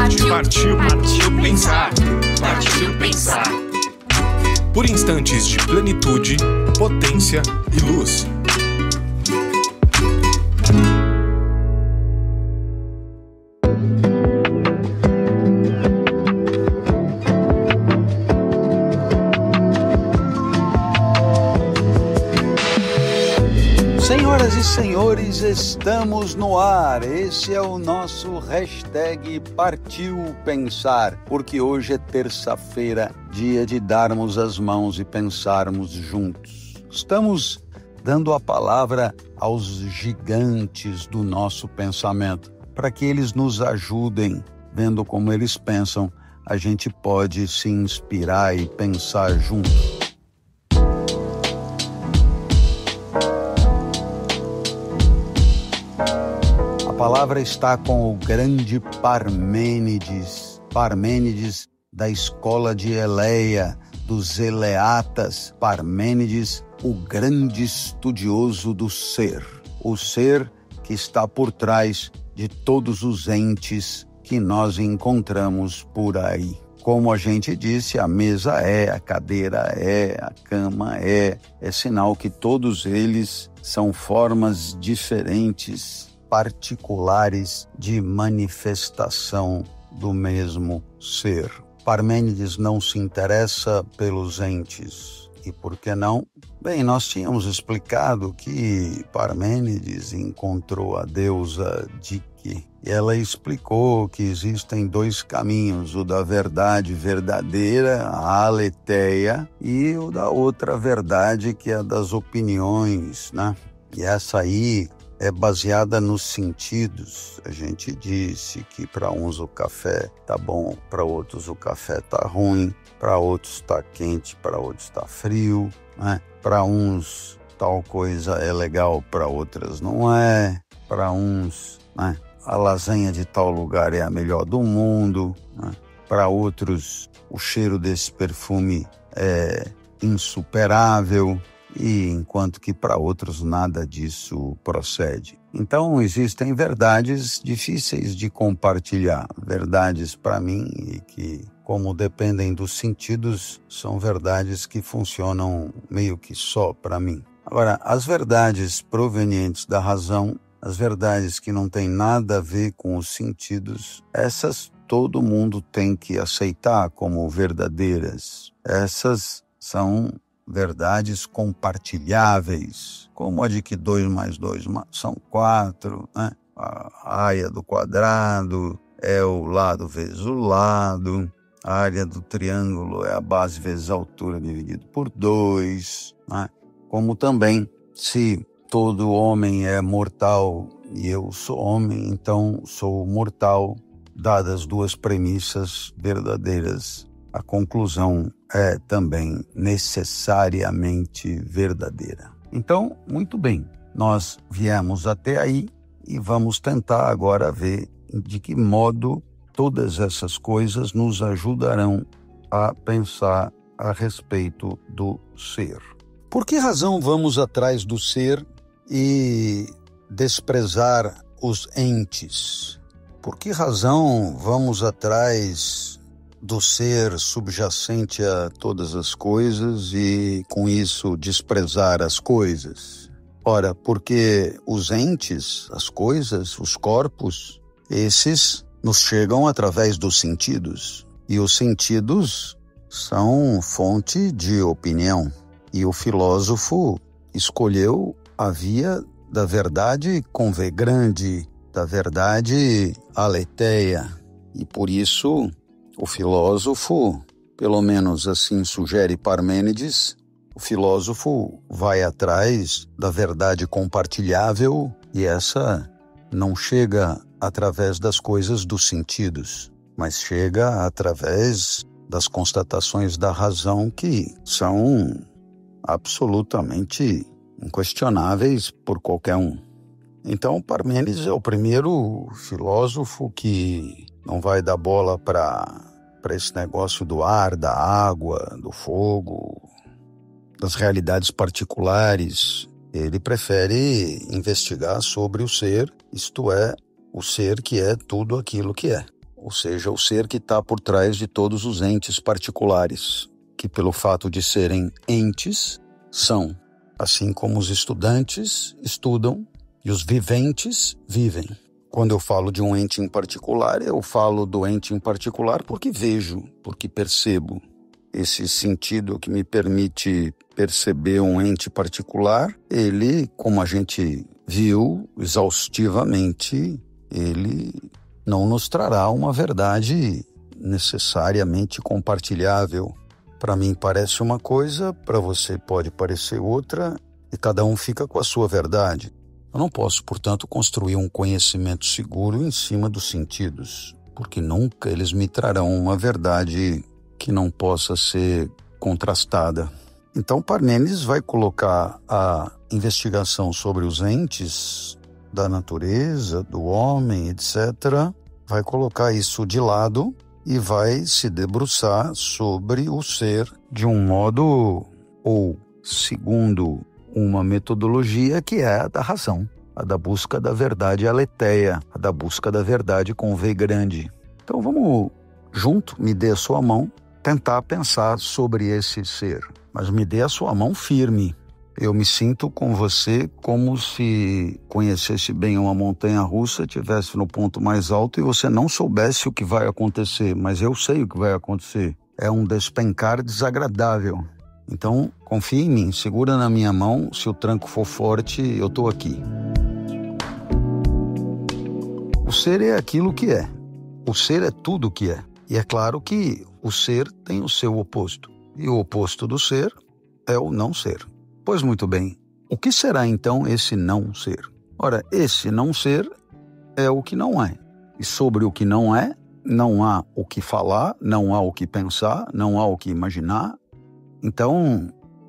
Partiu pensar. Partiu pensar. Por instantes de plenitude, potência e luz. Senhoras e senhores, estamos no ar. Esse é o nosso hashtag Partiu Pensar, porque hoje é terça-feira, dia de darmos as mãos e pensarmos juntos. Estamos dando a palavra aos gigantes do nosso pensamento, para que eles nos ajudem. Vendo como eles pensam, a gente pode se inspirar e pensar juntos. A palavra está com o grande Parmênides da escola de Eleia, dos Eleatas. Parmênides, o grande estudioso do ser. O ser que está por trás de todos os entes que nós encontramos por aí. Como a gente disse, a mesa é, a cadeira é, a cama é sinal que todos eles são formas diferentes, particulares de manifestação do mesmo ser. Parmênides não se interessa pelos entes. E por que não? Bem, nós tínhamos explicado que Parmênides encontrou a deusa Dike. E ela explicou que existem dois caminhos, o da verdade verdadeira, a aletheia, e o da outra verdade, que é a das opiniões, né? E essa aí é baseada nos sentidos. A gente disse que para uns o café tá bom, para outros o café tá ruim, para outros tá quente, para outros tá frio, né? Para uns tal coisa é legal, para outras não é. Para uns, né, a lasanha de tal lugar é a melhor do mundo, né? Para outros o cheiro desse perfume é insuperável. E enquanto que para outros nada disso procede. Então existem verdades difíceis de compartilhar, verdades para mim e que, como dependem dos sentidos, são verdades que funcionam meio que só para mim. Agora, as verdades provenientes da razão, as verdades que não têm nada a ver com os sentidos, essas todo mundo tem que aceitar como verdadeiras. Essas são verdades compartilháveis, como a de que 2 mais 2 são 4, né? A área do quadrado é o lado vezes o lado, a área do triângulo é a base vezes a altura dividido por 2, né? Como também, se todo homem é mortal e eu sou homem, então sou mortal, dadas duas premissas verdadeiras, a conclusão é também necessariamente verdadeira. Então, muito bem, nós viemos até aí e vamos tentar agora ver de que modo todas essas coisas nos ajudarão a pensar a respeito do ser. Por que razão vamos atrás do ser e desprezar os entes? Por que razão vamos atrás do ser subjacente a todas as coisas e, com isso, desprezar as coisas? Ora, porque os entes, as coisas, os corpos, esses nos chegam através dos sentidos. E os sentidos são fonte de opinião. E o filósofo escolheu a via da verdade com V grande, da verdade aletheia. E por isso, o filósofo, pelo menos assim sugere Parmênides, o filósofo vai atrás da verdade compartilhável e essa não chega através das coisas dos sentidos, mas chega através das constatações da razão que são absolutamente inquestionáveis por qualquer um. Então, Parmênides é o primeiro filósofo que não vai dar bola para esse negócio do ar, da água, do fogo, das realidades particulares. Ele prefere investigar sobre o ser, isto é, o ser que é tudo aquilo que é. ou seja, o ser que está por trás de todos os entes particulares, que pelo fato de serem entes, são, assim como os estudantes estudam e os viventes vivem. Quando eu falo de um ente em particular, eu falo do ente em particular porque vejo, porque percebo. Esse sentido que me permite perceber um ente particular, ele, como a gente viu exaustivamente, ele não nos trará uma verdade necessariamente compartilhável. Para mim parece uma coisa, para você pode parecer outra, e cada um fica com a sua verdade. Eu não posso, portanto, construir um conhecimento seguro em cima dos sentidos, porque nunca eles me trarão uma verdade que não possa ser contrastada. Então, Parmênides vai colocar a investigação sobre os entes da natureza, do homem, etc., vai colocar isso de lado e vai se debruçar sobre o ser de um modo, ou segundo uma metodologia que é a da razão, a da busca da verdade aletheia, a da busca da verdade com V grande. Então vamos junto, me dê a sua mão, tentar pensar sobre esse ser, mas me dê a sua mão firme. Eu me sinto com você como se conhecesse bem uma montanha-russa, estivesse no ponto mais alto e você não soubesse o que vai acontecer, mas eu sei o que vai acontecer. É um despencar desagradável. Então, confia em mim, segura na minha mão, se o tranco for forte, eu estou aqui. O ser é aquilo que é. O ser é tudo o que é. E é claro que o ser tem o seu oposto. E o oposto do ser é o não ser. Pois muito bem, o que será então esse não ser? Ora, esse não ser é o que não é. E sobre o que não é, não há o que falar, não há o que pensar, não há o que imaginar. Então,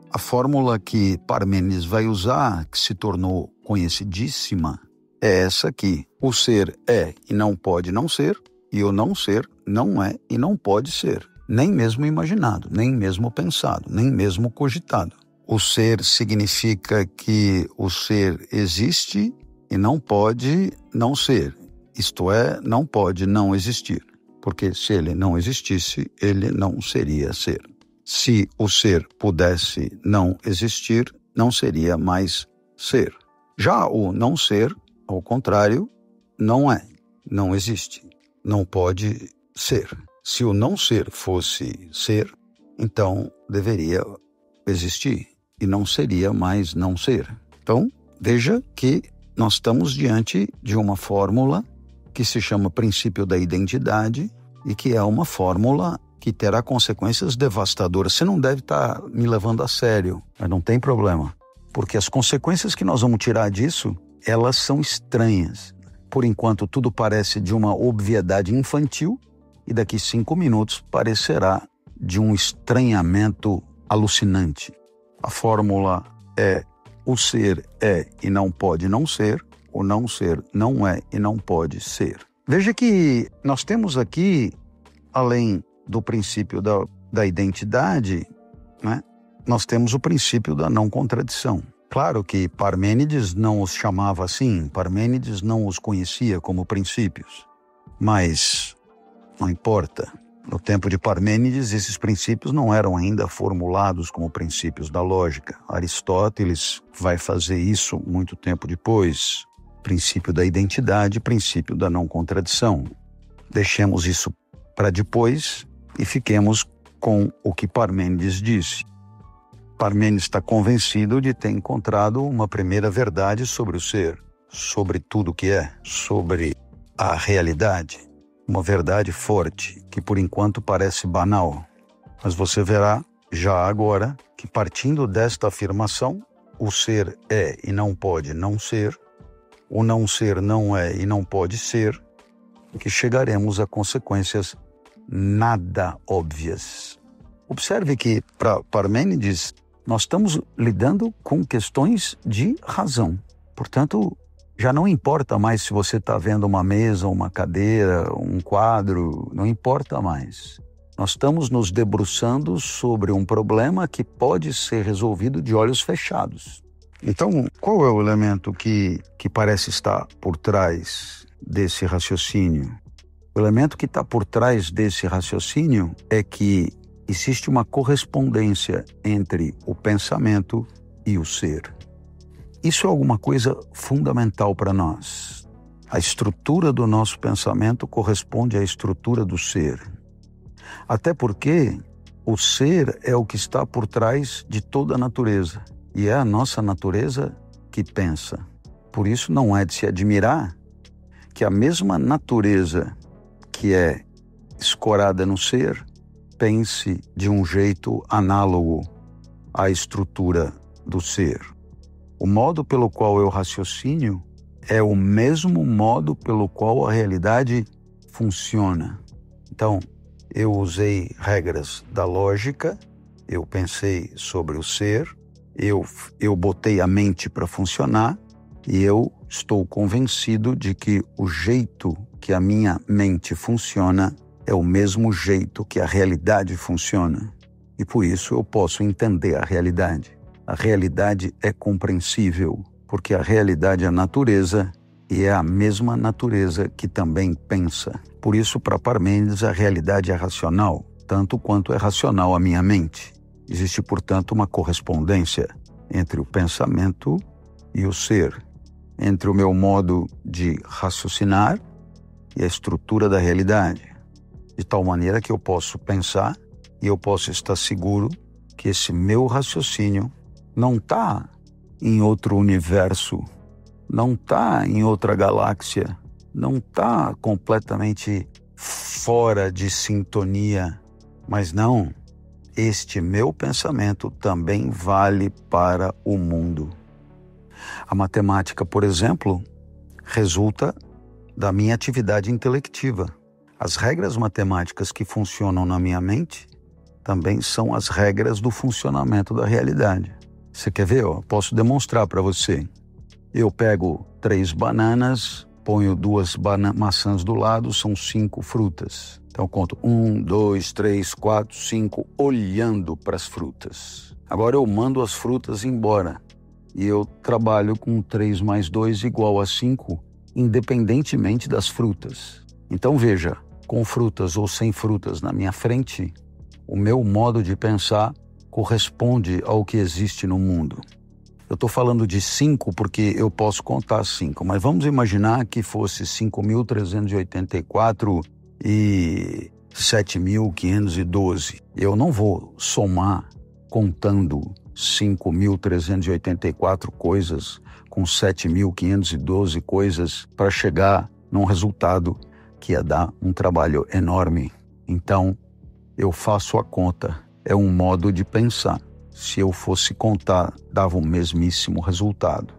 a fórmula que Parmênides vai usar, que se tornou conhecidíssima, é essa aqui. O ser é e não pode não ser, e o não ser não é e não pode ser. Nem mesmo imaginado, nem mesmo pensado, nem mesmo cogitado. O ser significa que o ser existe e não pode não ser. Isto é, não pode não existir. Porque se ele não existisse, ele não seria ser. Se o ser pudesse não existir, não seria mais ser. Já o não ser, ao contrário, não é, não existe, não pode ser. Se o não ser fosse ser, então deveria existir e não seria mais não ser. Então, veja que nós estamos diante de uma fórmula que se chama princípio da identidade e que é uma fórmula que terá consequências devastadoras. Você não deve estar me levando a sério, mas não tem problema, porque as consequências que nós vamos tirar disso, elas são estranhas. Por enquanto, tudo parece de uma obviedade infantil e daqui 5 minutos parecerá de um estranhamento alucinante. A fórmula é: o ser é e não pode não ser, o não ser não é e não pode ser. Veja que nós temos aqui, além do princípio da identidade, né, nós temos o princípio da não contradição. Claro que Parmênides não os chamava assim, Parmênides não os conhecia como princípios, mas não importa. No tempo de Parmênides, esses princípios não eram ainda formulados como princípios da lógica. Aristóteles vai fazer isso muito tempo depois. Princípio da identidade, princípio da não contradição. Deixemos isso para depois e fiquemos com o que Parmênides disse. Parmênides está convencido de ter encontrado uma primeira verdade sobre o ser, sobre tudo o que é, sobre a realidade. Uma verdade forte, que por enquanto parece banal. Mas você verá, já agora, que partindo desta afirmação, o ser é e não pode não ser, o não ser não é e não pode ser, que chegaremos a consequências nada óbvias. Observe que, para Parmênides, nós estamos lidando com questões de razão. Portanto, já não importa mais se você está vendo uma mesa, uma cadeira, um quadro, não importa mais. Nós estamos nos debruçando sobre um problema que pode ser resolvido de olhos fechados. Então, qual é o elemento que parece estar por trás desse raciocínio? O elemento que está por trás desse raciocínio é que existe uma correspondência entre o pensamento e o ser. Isso é alguma coisa fundamental para nós. A estrutura do nosso pensamento corresponde à estrutura do ser. Até porque o ser é o que está por trás de toda a natureza. E é a nossa natureza que pensa. Por isso não é de se admirar que a mesma natureza que é escorada no ser pense de um jeito análogo à estrutura do ser. O modo pelo qual eu raciocínio é o mesmo modo pelo qual a realidade funciona. Então, eu usei regras da lógica, eu pensei sobre o ser, eu botei a mente para funcionar e eu estou convencido de que o jeito que a minha mente funciona é o mesmo jeito que a realidade funciona. E por isso eu posso entender a realidade. A realidade é compreensível, porque a realidade é a natureza e é a mesma natureza que também pensa. Por isso, para Parmênides, a realidade é racional, tanto quanto é racional a minha mente. Existe, portanto, uma correspondência entre o pensamento e o ser, entre o meu modo de raciocinar e a estrutura da realidade, de tal maneira que eu posso pensar e eu posso estar seguro que esse meu raciocínio não está em outro universo, não está em outra galáxia, não está completamente fora de sintonia, mas não, este meu pensamento também vale para o mundo. A matemática, por exemplo, resulta da minha atividade intelectiva. As regras matemáticas que funcionam na minha mente também são as regras do funcionamento da realidade. Você quer ver? Eu posso demonstrar para você. Eu pego 3 bananas, ponho 2 maçãs do lado, são 5 frutas. Então eu conto 1, 2, 3, 4, 5, olhando para as frutas. Agora eu mando as frutas embora e eu trabalho com 3 mais 2 igual a 5, independentemente das frutas. Então veja, com frutas ou sem frutas na minha frente, o meu modo de pensar corresponde ao que existe no mundo. Eu estou falando de 5 porque eu posso contar 5, mas vamos imaginar que fosse 5.384 e 7.512. Eu não vou somar contando 5.384 coisas com 7.512 coisas para chegar num resultado que ia dar um trabalho enorme. Então, eu faço a conta. É um modo de pensar. Se eu fosse contar, dava o mesmíssimo resultado.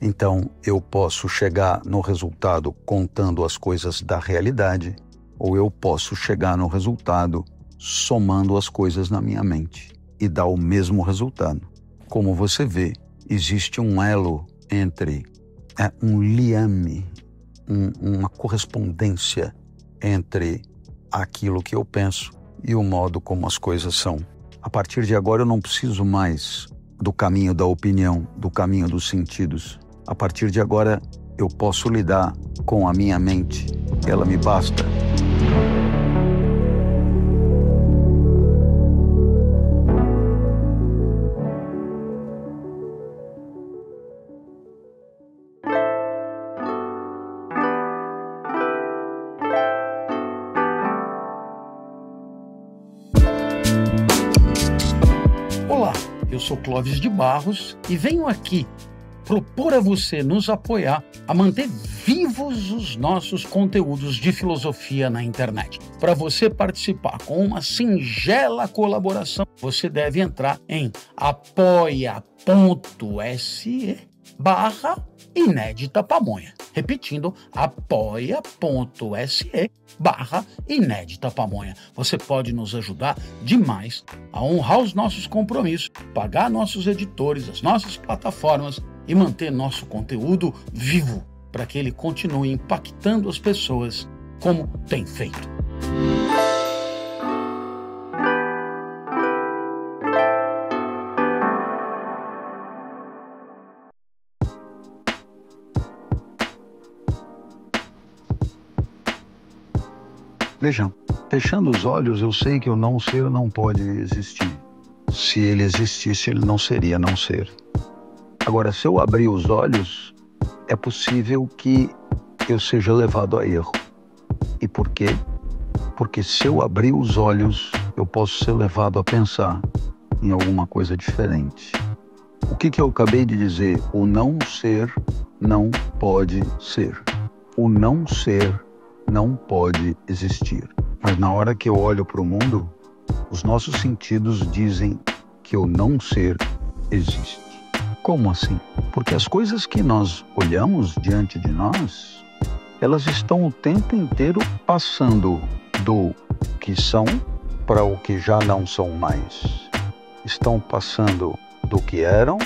Então, eu posso chegar no resultado contando as coisas da realidade, ou eu posso chegar no resultado somando as coisas na minha mente e dar o mesmo resultado. Como você vê, existe um elo entre, um liame, uma correspondência entre aquilo que eu penso e o modo como as coisas são. A partir de agora eu não preciso mais do caminho da opinião, do caminho dos sentidos. A partir de agora eu posso lidar com a minha mente. Ela me basta. Olá, eu sou Clóvis de Barros e venho aqui propor a você nos apoiar a manter vivos os nossos conteúdos de filosofia na internet. Para você participar com uma singela colaboração, você deve entrar em apoia.se/Inédita Pamonha. Repetindo, apoia.se/Inédita Pamonha. Você pode nos ajudar demais a honrar os nossos compromissos, pagar nossos editores, as nossas plataformas e manter nosso conteúdo vivo para que ele continue impactando as pessoas como tem feito. Veja, fechando os olhos, eu sei que o não ser não pode existir. Se ele existisse, ele não seria não ser. Agora, se eu abrir os olhos, é possível que eu seja levado a erro. E por quê? Porque se eu abrir os olhos, eu posso ser levado a pensar em alguma coisa diferente. O que eu acabei de dizer? O não ser não pode ser. O não ser não pode existir. Mas na hora que eu olho para o mundo, os nossos sentidos dizem que o não ser existe. Como assim? Porque as coisas que nós olhamos diante de nós, elas estão o tempo inteiro passando do que são para o que já não são mais. Estão passando do que eram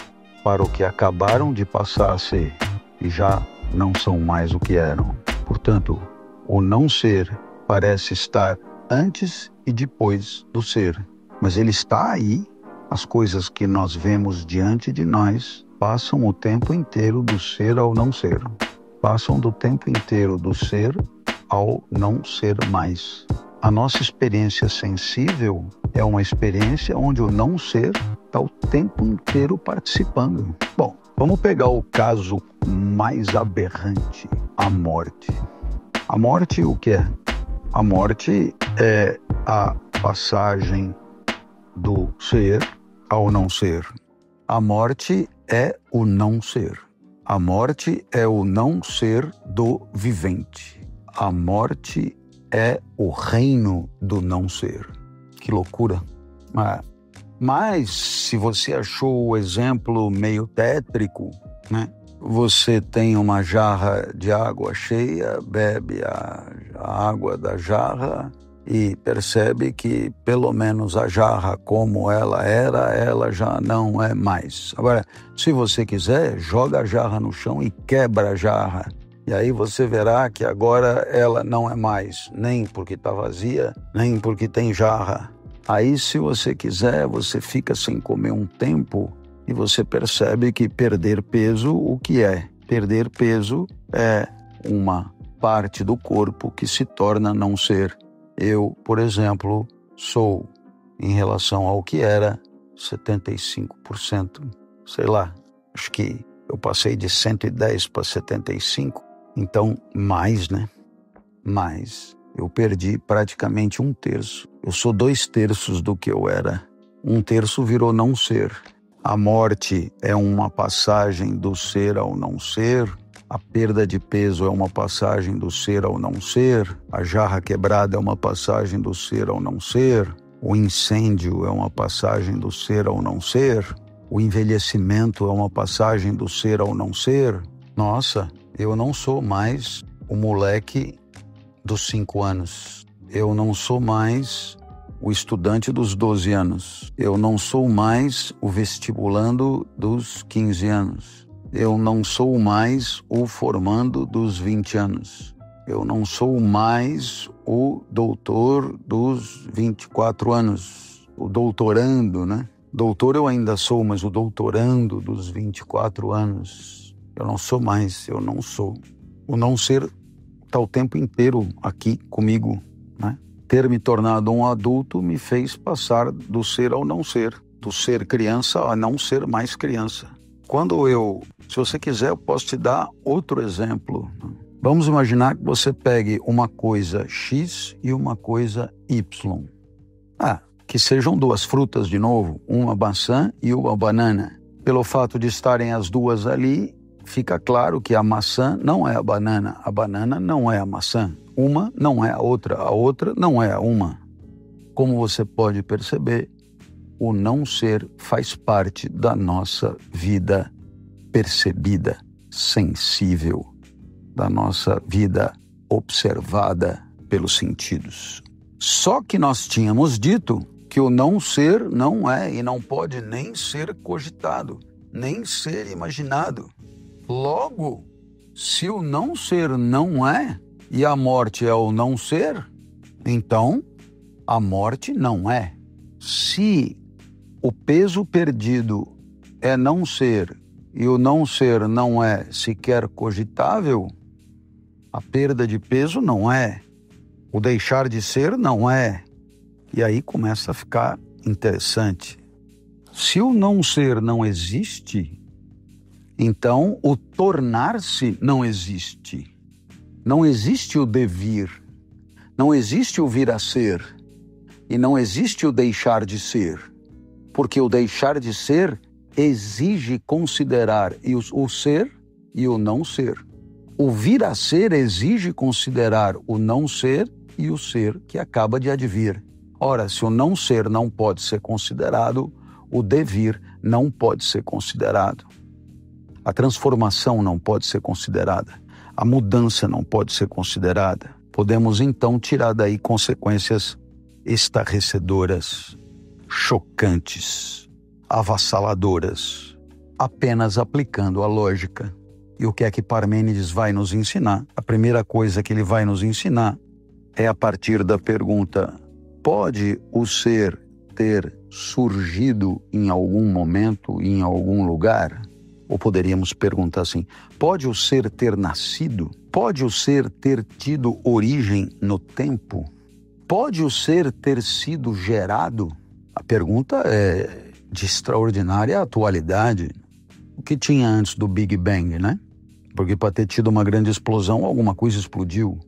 para o que acabaram de passar a ser e já não são mais o que eram. Portanto, o não ser parece estar antes e depois do ser, mas ele está aí. As coisas que nós vemos diante de nós passam o tempo inteiro do ser ao não ser. Passam do tempo inteiro do ser ao não ser mais. A nossa experiência sensível é uma experiência onde o não ser está o tempo inteiro participando. Bom, vamos pegar o caso mais aberrante, a morte. A morte, o que é? A morte é a passagem do ser ao não ser. A morte é o não ser. A morte é o não ser do vivente. A morte é o reino do não ser. Que loucura. Mas se você achou o exemplo meio tétrico, né? Você tem uma jarra de água cheia, bebe a água da jarra e percebe que pelo menos a jarra como ela era, ela já não é mais. Agora, se você quiser, joga a jarra no chão e quebra a jarra. E aí você verá que agora ela não é mais, nem porque está vazia, nem porque tem jarra. Aí, se você quiser, você fica sem comer um tempo e você percebe que perder peso, o que é? Perder peso é uma parte do corpo que se torna não ser. Eu, por exemplo, sou, em relação ao que era, 75%. Sei lá, acho que eu passei de 110 para 75. Então, mais, né? Mais. Eu perdi praticamente 1/3. Eu sou 2/3 do que eu era. 1/3 virou não ser. A morte é uma passagem do ser ao não ser. A perda de peso é uma passagem do ser ao não ser. A jarra quebrada é uma passagem do ser ao não ser. O incêndio é uma passagem do ser ao não ser. O envelhecimento é uma passagem do ser ao não ser. Nossa, eu não sou mais o moleque dos 5 anos. Eu não sou mais o estudante dos 12 anos. Eu não sou mais o vestibulando dos 15 anos. Eu não sou mais o formando dos 20 anos. Eu não sou mais o doutor dos 24 anos. O doutorando, né? Doutor eu ainda sou, mas o doutorando dos 24 anos, eu não sou mais, eu não sou. O não ser está o tempo inteiro aqui comigo, né? Ter me tornado um adulto me fez passar do ser ao não ser, do ser criança a não ser mais criança. Se você quiser, eu posso te dar outro exemplo. Vamos imaginar que você pegue uma coisa X e uma coisa Y. Que sejam 2 frutas de novo, uma maçã e uma banana. Pelo fato de estarem as duas ali, fica claro que a maçã não é a banana não é a maçã. Uma não é a outra não é a uma. Como você pode perceber, o não ser faz parte da nossa vida percebida, sensível, da nossa vida observada pelos sentidos. Só que nós tínhamos dito que o não ser não é e não pode nem ser cogitado, nem ser imaginado. Logo, se o não ser não é e a morte é o não ser, então a morte não é. Se o peso perdido é não ser e o não ser não é sequer cogitável, a perda de peso não é. O deixar de ser não é. E aí começa a ficar interessante. Se o não ser não existe, então o tornar-se não existe. Não existe o devir. Não existe o vir a ser. E não existe o deixar de ser. Porque o deixar de ser exige considerar o ser e o não ser. O vir a ser exige considerar o não ser e o ser que acaba de advir. Ora, se o não ser não pode ser considerado, o devir não pode ser considerado. A transformação não pode ser considerada. A mudança não pode ser considerada. Podemos então tirar daí consequências estarrecedoras, chocantes, avassaladoras, apenas aplicando a lógica. E o que é que Parmênides vai nos ensinar? A primeira coisa que ele vai nos ensinar é a partir da pergunta: pode o ser ter surgido em algum momento, em algum lugar? Ou poderíamos perguntar assim: pode o ser ter nascido? Pode o ser ter tido origem no tempo? Pode o ser ter sido gerado? A pergunta é de extraordinária atualidade. O que tinha antes do Big Bang, né? Porque para ter tido uma grande explosão, alguma coisa explodiu.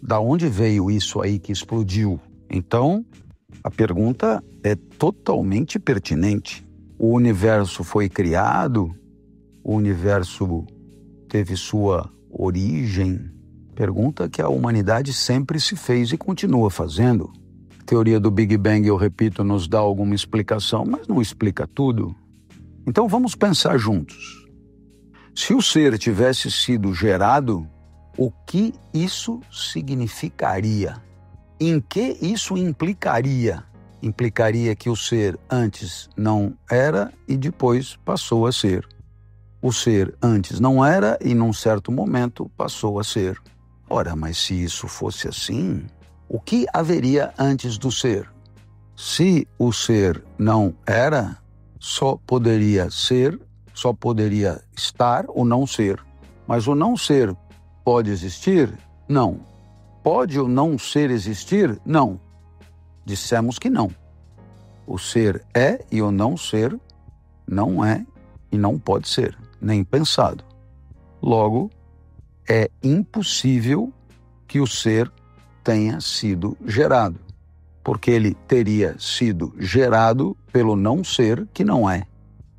Da onde veio isso aí que explodiu? Então, a pergunta é totalmente pertinente. O universo foi criado? O universo teve sua origem? Pergunta que a humanidade sempre se fez e continua fazendo. A teoria do Big Bang, eu repito, nos dá alguma explicação, mas não explica tudo. Então vamos pensar juntos. Se o ser tivesse sido gerado, o que isso significaria? Em que isso implicaria? Implicaria que o ser antes não era e depois passou a ser. O ser antes não era e num certo momento passou a ser. Ora, mas se isso fosse assim, o que haveria antes do ser? Se o ser não era, só poderia ser, só poderia estar o não ser. Mas o não ser pode existir? Não. Pode o não ser existir? Não. Dissemos que não. O ser é e o não ser não é e não pode ser, nem pensado. Logo, é impossível que o ser tenha sido gerado, porque ele teria sido gerado pelo não ser que não é.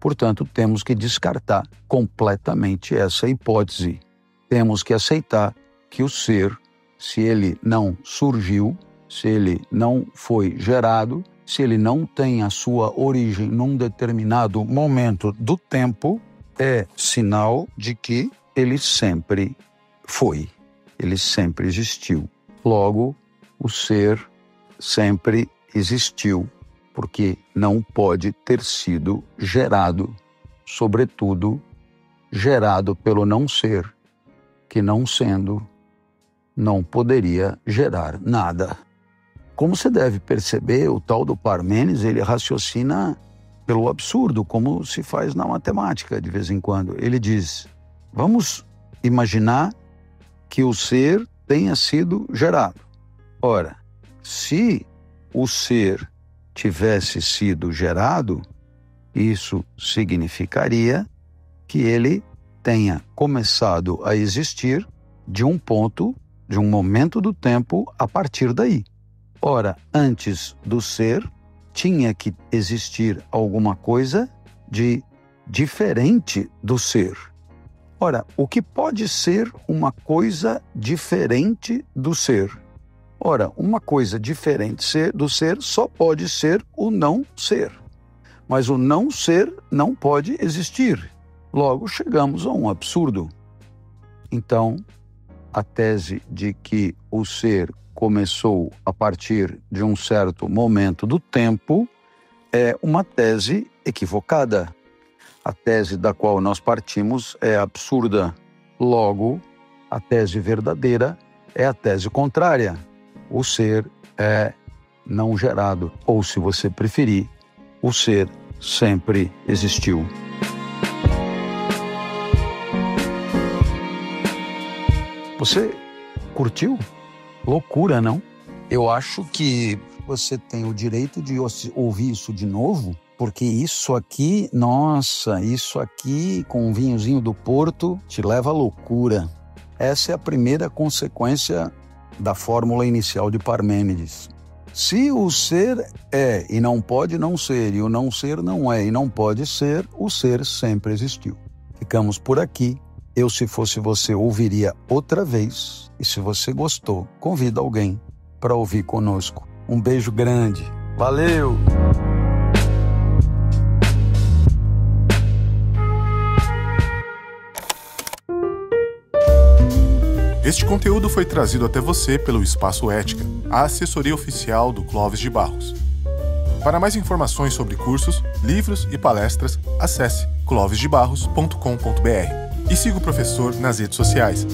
Portanto, temos que descartar completamente essa hipótese. Temos que aceitar que o ser, se ele não surgiu, se ele não foi gerado, se ele não tem a sua origem num determinado momento do tempo, é sinal de que ele sempre foi, ele sempre existiu. Logo, o ser sempre existiu, porque não pode ter sido gerado, sobretudo gerado pelo não ser, que não sendo, não poderia gerar nada. Como você deve perceber, o tal do Parmênides, ele raciocina pelo absurdo, como se faz na matemática de vez em quando. Ele diz: vamos imaginar que o ser tenha sido gerado. Ora, se o ser tivesse sido gerado, isso significaria que ele tenha começado a existir de um ponto, de um momento do tempo a partir daí. Ora, antes do ser, tinha que existir alguma coisa de diferente do ser. Ora, o que pode ser uma coisa diferente do ser? Ora, uma coisa diferente do ser só pode ser o não ser. Mas o não ser não pode existir. Logo, chegamos a um absurdo. Então, a tese de que o ser começou a partir de um certo momento do tempo é uma tese equivocada. A tese da qual nós partimos é absurda. Logo, a tese verdadeira é a tese contrária. O ser é não gerado, ou se você preferir, o ser sempre existiu. Você curtiu? Loucura, não? Eu acho que você tem o direito de ouvir isso de novo, porque isso aqui, nossa, isso aqui com um vinhozinho do Porto te leva à loucura. Essa é a primeira consequência da fórmula inicial de Parmênides. Se o ser é e não pode não ser, e o não ser não é e não pode ser, o ser sempre existiu. Ficamos por aqui. Eu, se fosse você, ouviria outra vez. E se você gostou, convida alguém para ouvir conosco. Um beijo grande. Valeu! Este conteúdo foi trazido até você pelo Espaço Ética, a assessoria oficial do Clóvis de Barros. Para mais informações sobre cursos, livros e palestras, acesse clovisdebarros.com.br e siga o professor nas redes sociais.